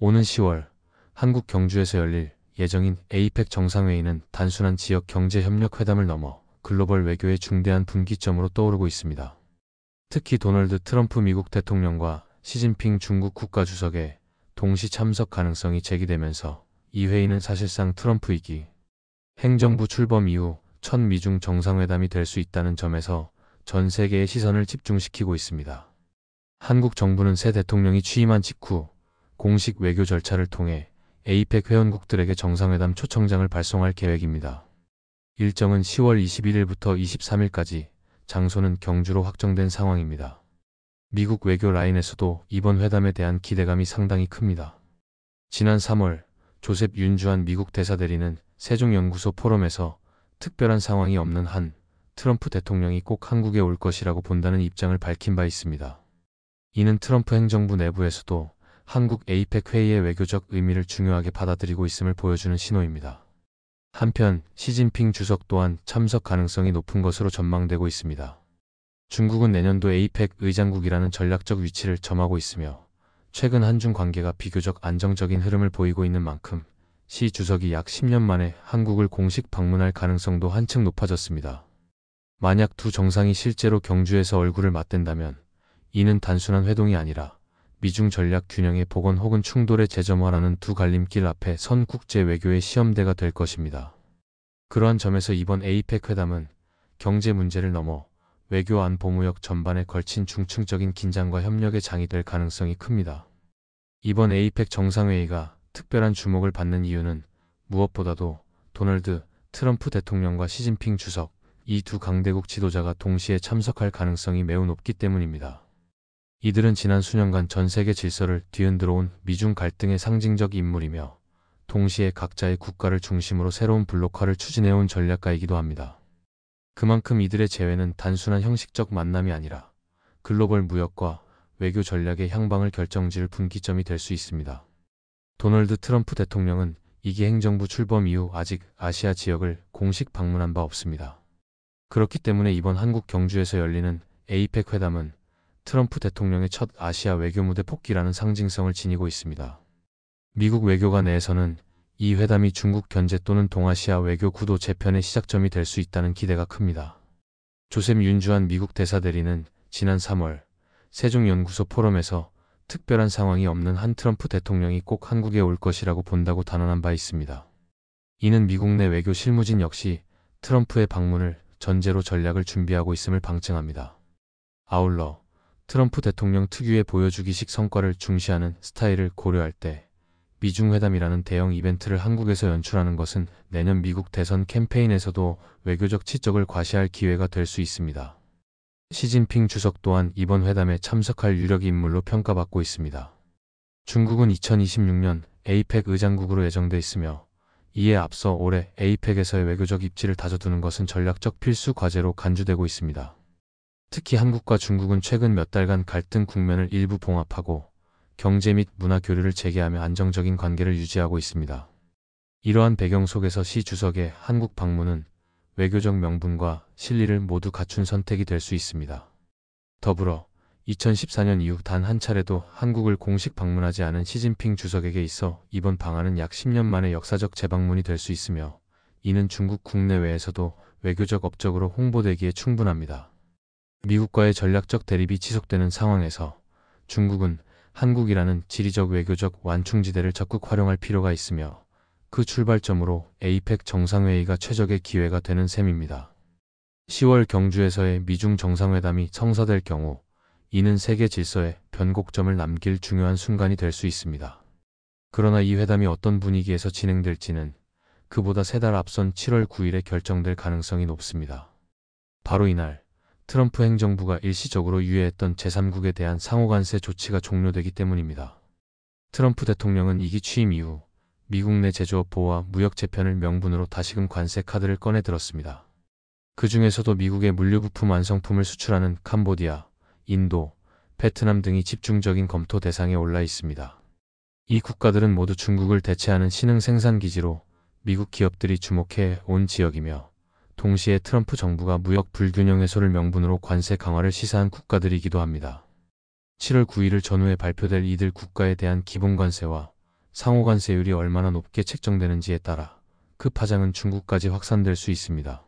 오는 10월 한국 경주에서 열릴 예정인 에이펙 정상회의는 단순한 지역 경제 협력 회담을 넘어 글로벌 외교의 중대한 분기점으로 떠오르고 있습니다. 특히 도널드 트럼프 미국 대통령과 시진핑 중국 국가주석의 동시 참석 가능성이 제기되면서 이 회의는 사실상 트럼프 2기 행정부 출범 이후 첫 미중 정상회담이 될 수 있다는 점에서 전 세계의 시선을 집중시키고 있습니다. 한국 정부는 새 대통령이 취임한 직후 공식 외교 절차를 통해 에이펙 회원국들에게 정상회담 초청장을 발송할 계획입니다. 일정은 10월 21일부터 23일까지, 장소는 경주로 확정된 상황입니다. 미국 외교 라인에서도 이번 회담에 대한 기대감이 상당히 큽니다. 지난 3월 조셉 윤주한 미국 대사대리는 세종연구소 포럼에서 특별한 상황이 없는 한 트럼프 대통령이 꼭 한국에 올 것이라고 본다는 입장을 밝힌 바 있습니다. 이는 트럼프 행정부 내부에서도 한국 에이펙 회의의 외교적 의미를 중요하게 받아들이고 있음을 보여주는 신호입니다. 한편 시진핑 주석 또한 참석 가능성이 높은 것으로 전망되고 있습니다. 중국은 내년도 에이펙 의장국이라는 전략적 위치를 점하고 있으며 최근 한중 관계가 비교적 안정적인 흐름을 보이고 있는 만큼 시 주석이 약 10년 만에 한국을 공식 방문할 가능성도 한층 높아졌습니다. 만약 두 정상이 실제로 경주에서 얼굴을 맞댄다면 이는 단순한 회동이 아니라 미중 전략 균형의 복원 혹은 충돌의 재점화라는 두 갈림길 앞에 선 국제 외교의 시험대가 될 것입니다. 그러한 점에서 이번 에이펙 회담은 경제 문제를 넘어 외교 안보 무역 전반에 걸친 중층적인 긴장과 협력의 장이 될 가능성이 큽니다. 이번 에이펙 정상회의가 특별한 주목을 받는 이유는 무엇보다도 도널드 트럼프 대통령과 시진핑 주석, 이 두 강대국 지도자가 동시에 참석할 가능성이 매우 높기 때문입니다. 이들은 지난 수년간 전 세계 질서를 뒤흔들어 온 미중 갈등의 상징적 인물이며 동시에 각자의 국가를 중심으로 새로운 블록화를 추진해온 전략가이기도 합니다. 그만큼 이들의 재회는 단순한 형식적 만남이 아니라 글로벌 무역과 외교 전략의 향방을 결정지을 분기점이 될 수 있습니다. 도널드 트럼프 대통령은 2기 행정부 출범 이후 아직 아시아 지역을 공식 방문한 바 없습니다. 그렇기 때문에 이번 한국 경주에서 열리는 에이펙 회담은 트럼프 대통령의 첫 아시아 외교 무대 복귀라는 상징성을 지니고 있습니다. 미국 외교관 내에서는 이 회담이 중국 견제 또는 동아시아 외교 구도 재편의 시작점이 될 수 있다는 기대가 큽니다. 조셉 윤주한 미국 대사대리는 지난 3월 세종연구소 포럼에서 특별한 상황이 없는 한 트럼프 대통령이 꼭 한국에 올 것이라고 본다고 단언한 바 있습니다. 이는 미국 내 외교 실무진 역시 트럼프의 방문을 전제로 전략을 준비하고 있음을 방증합니다. 아울러 트럼프 대통령 특유의 보여주기식 성과를 중시하는 스타일을 고려할 때 미중 회담이라는 대형 이벤트를 한국에서 연출하는 것은 내년 미국 대선 캠페인에서도 외교적 치적을 과시할 기회가 될 수 있습니다. 시진핑 주석 또한 이번 회담에 참석할 유력 인물로 평가받고 있습니다. 중국은 2026년 에이펙 의장국으로 예정돼 있으며 이에 앞서 올해 에이펙에서의 외교적 입지를 다져두는 것은 전략적 필수 과제로 간주되고 있습니다. 특히 한국과 중국은 최근 몇 달간 갈등 국면을 일부 봉합하고 경제 및 문화 교류를 재개하며 안정적인 관계를 유지하고 있습니다. 이러한 배경 속에서 시 주석의 한국 방문은 외교적 명분과 실리를 모두 갖춘 선택이 될 수 있습니다. 더불어 2014년 이후 단 한 차례도 한국을 공식 방문하지 않은 시진핑 주석에게 있어 이번 방한은 약 10년 만의 역사적 재방문이 될 수 있으며 이는 중국 국내외에서도 외교적 업적으로 홍보되기에 충분합니다. 미국과의 전략적 대립이 지속되는 상황에서 중국은 한국이라는 지리적 외교적 완충지대를 적극 활용할 필요가 있으며 그 출발점으로 에이펙 정상회의가 최적의 기회가 되는 셈입니다. 10월 경주에서의 미중 정상회담이 성사될 경우 이는 세계 질서에 변곡점을 남길 중요한 순간이 될 수 있습니다. 그러나 이 회담이 어떤 분위기에서 진행될지는 그보다 3달 앞선 7월 9일에 결정될 가능성이 높습니다. 바로 이날 트럼프 행정부가 일시적으로 유예했던 제3국에 대한 상호관세 조치가 종료되기 때문입니다. 트럼프 대통령은 2기 취임 이후 미국 내 제조업 보호와 무역 재편을 명분으로 다시금 관세 카드를 꺼내 들었습니다. 그 중에서도 미국의 물류부품 완성품을 수출하는 캄보디아, 인도, 베트남 등이 집중적인 검토 대상에 올라 있습니다. 이 국가들은 모두 중국을 대체하는 신흥 생산기지로 미국 기업들이 주목해 온 지역이며 동시에 트럼프 정부가 무역 불균형 해소를 명분으로 관세 강화를 시사한 국가들이기도 합니다. 7월 9일을 전후에 발표될 이들 국가에 대한 기본관세와 상호관세율이 얼마나 높게 책정되는지에 따라 그 파장은 중국까지 확산될 수 있습니다.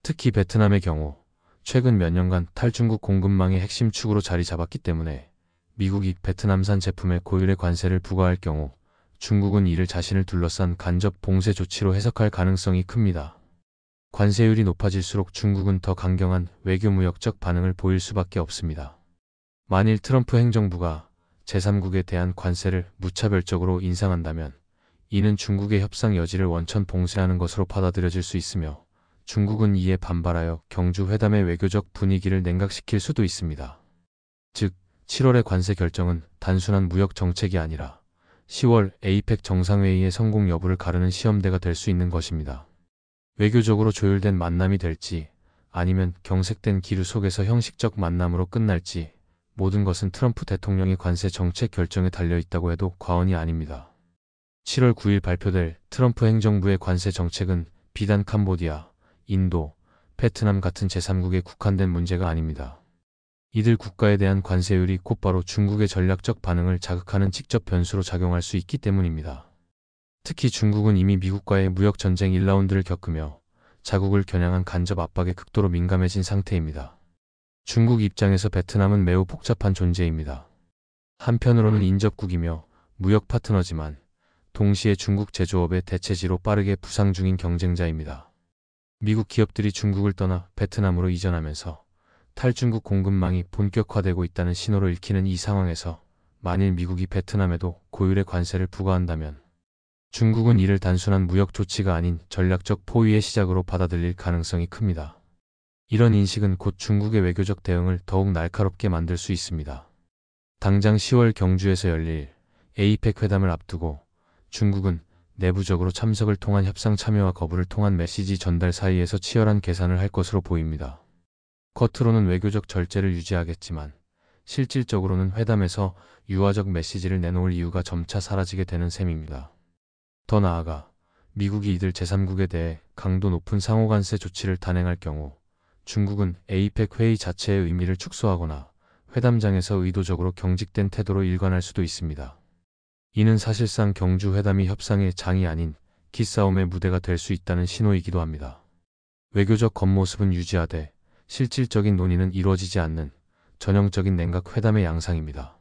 특히 베트남의 경우 최근 몇 년간 탈중국 공급망의 핵심 축으로 자리 잡았기 때문에 미국이 베트남산 제품에 고율의 관세를 부과할 경우 중국은 이를 자신을 둘러싼 간접 봉쇄 조치로 해석할 가능성이 큽니다. 관세율이 높아질수록 중국은 더 강경한 외교무역적 반응을 보일 수밖에 없습니다. 만일 트럼프 행정부가 제3국에 대한 관세를 무차별적으로 인상한다면 이는 중국의 협상 여지를 원천 봉쇄하는 것으로 받아들여질 수 있으며 중국은 이에 반발하여 경주 회담의 외교적 분위기를 냉각시킬 수도 있습니다. 즉, 7월의 관세 결정은 단순한 무역 정책이 아니라 10월 에이펙 정상회의의 성공 여부를 가르는 시험대가 될 수 있는 것입니다. 외교적으로 조율된 만남이 될지 아니면 경색된 기류 속에서 형식적 만남으로 끝날지 모든 것은 트럼프 대통령의 관세 정책 결정에 달려있다고 해도 과언이 아닙니다. 7월 9일 발표될 트럼프 행정부의 관세 정책은 비단 캄보디아, 인도, 베트남 같은 제3국에 국한된 문제가 아닙니다. 이들 국가에 대한 관세율이 곧바로 중국의 전략적 반응을 자극하는 직접 변수로 작용할 수 있기 때문입니다. 특히 중국은 이미 미국과의 무역전쟁 1라운드를 겪으며 자국을 겨냥한 간접 압박에 극도로 민감해진 상태입니다. 중국 입장에서 베트남은 매우 복잡한 존재입니다. 한편으로는 인접국이며 무역 파트너지만 동시에 중국 제조업의 대체지로 빠르게 부상 중인 경쟁자입니다. 미국 기업들이 중국을 떠나 베트남으로 이전하면서 탈중국 공급망이 본격화되고 있다는 신호를 읽히는 이 상황에서 만일 미국이 베트남에도 고율의 관세를 부과한다면 중국은 이를 단순한 무역 조치가 아닌 전략적 포위의 시작으로 받아들일 가능성이 큽니다. 이런 인식은 곧 중국의 외교적 대응을 더욱 날카롭게 만들 수 있습니다. 당장 10월 경주에서 열릴 에이펙 회담을 앞두고 중국은 내부적으로 참석을 통한 협상 참여와 거부를 통한 메시지 전달 사이에서 치열한 계산을 할 것으로 보입니다. 겉으로는 외교적 절제를 유지하겠지만 실질적으로는 회담에서 유화적 메시지를 내놓을 이유가 점차 사라지게 되는 셈입니다. 더 나아가 미국이 이들 제3국에 대해 강도 높은 상호관세 조치를 단행할 경우 중국은 에이펙 회의 자체의 의미를 축소하거나 회담장에서 의도적으로 경직된 태도로 일관할 수도 있습니다. 이는 사실상 경주 회담이 협상의 장이 아닌 기싸움의 무대가 될 수 있다는 신호이기도 합니다. 외교적 겉모습은 유지하되 실질적인 논의는 이루어지지 않는 전형적인 냉각 회담의 양상입니다.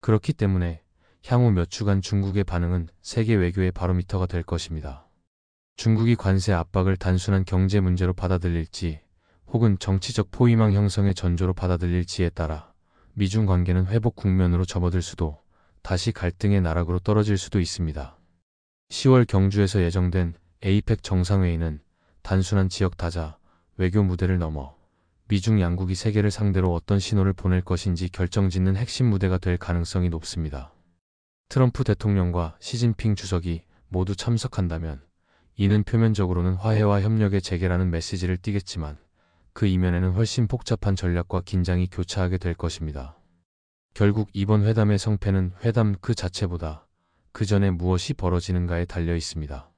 그렇기 때문에 향후 몇 주간 중국의 반응은 세계 외교의 바로미터가 될 것입니다. 중국이 관세 압박을 단순한 경제 문제로 받아들일지 혹은 정치적 포위망 형성의 전조로 받아들일지에 따라 미중 관계는 회복 국면으로 접어들 수도 다시 갈등의 나락으로 떨어질 수도 있습니다. 10월 경주에서 예정된 에이펙 정상회의는 단순한 지역 다자, 외교 무대를 넘어 미중 양국이 세계를 상대로 어떤 신호를 보낼 것인지 결정짓는 핵심 무대가 될 가능성이 높습니다. 트럼프 대통령과 시진핑 주석이 모두 참석한다면 이는 표면적으로는 화해와 협력의 재개라는 메시지를 띠겠지만 그 이면에는 훨씬 복잡한 전략과 긴장이 교차하게 될 것입니다. 결국 이번 회담의 성패는 회담 그 자체보다 그 전에 무엇이 벌어지는가에 달려 있습니다.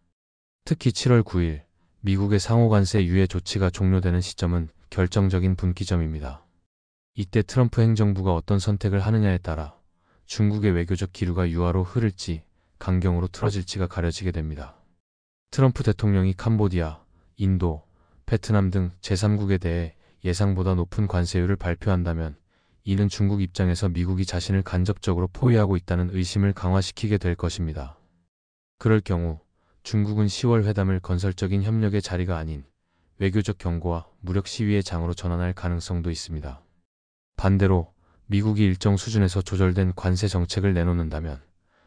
특히 7월 9일 미국의 상호관세 유예 조치가 종료되는 시점은 결정적인 분기점입니다. 이때 트럼프 행정부가 어떤 선택을 하느냐에 따라 중국의 외교적 기류가 유화로 흐를지 강경으로 틀어질지가 가려지게 됩니다. 트럼프 대통령이 캄보디아, 인도, 베트남 등 제3국에 대해 예상보다 높은 관세율을 발표한다면 이는 중국 입장에서 미국이 자신을 간접적으로 포위하고 있다는 의심을 강화시키게 될 것입니다. 그럴 경우 중국은 10월 회담을 건설적인 협력의 자리가 아닌 외교적 경고와 무력 시위의 장으로 전환할 가능성도 있습니다. 반대로 미국이 일정 수준에서 조절된 관세 정책을 내놓는다면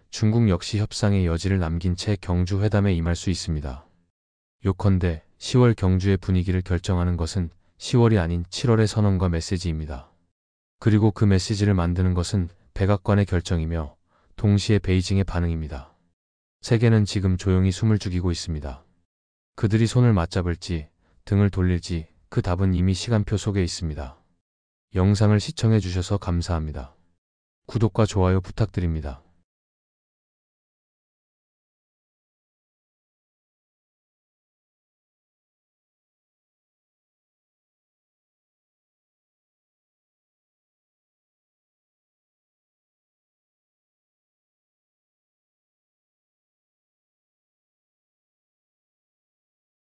중국 역시 협상의 여지를 남긴 채 경주 회담에 임할 수 있습니다. 요컨대 10월 경주의 분위기를 결정하는 것은 10월이 아닌 7월의 선언과 메시지입니다. 그리고 그 메시지를 만드는 것은 백악관의 결정이며 동시에 베이징의 반응입니다. 세계는 지금 조용히 숨을 죽이고 있습니다. 그들이 손을 맞잡을지 등을 돌릴지 그 답은 이미 시간표 속에 있습니다. 영상을 시청해 주셔서 감사합니다. 구독과 좋아요 부탁드립니다.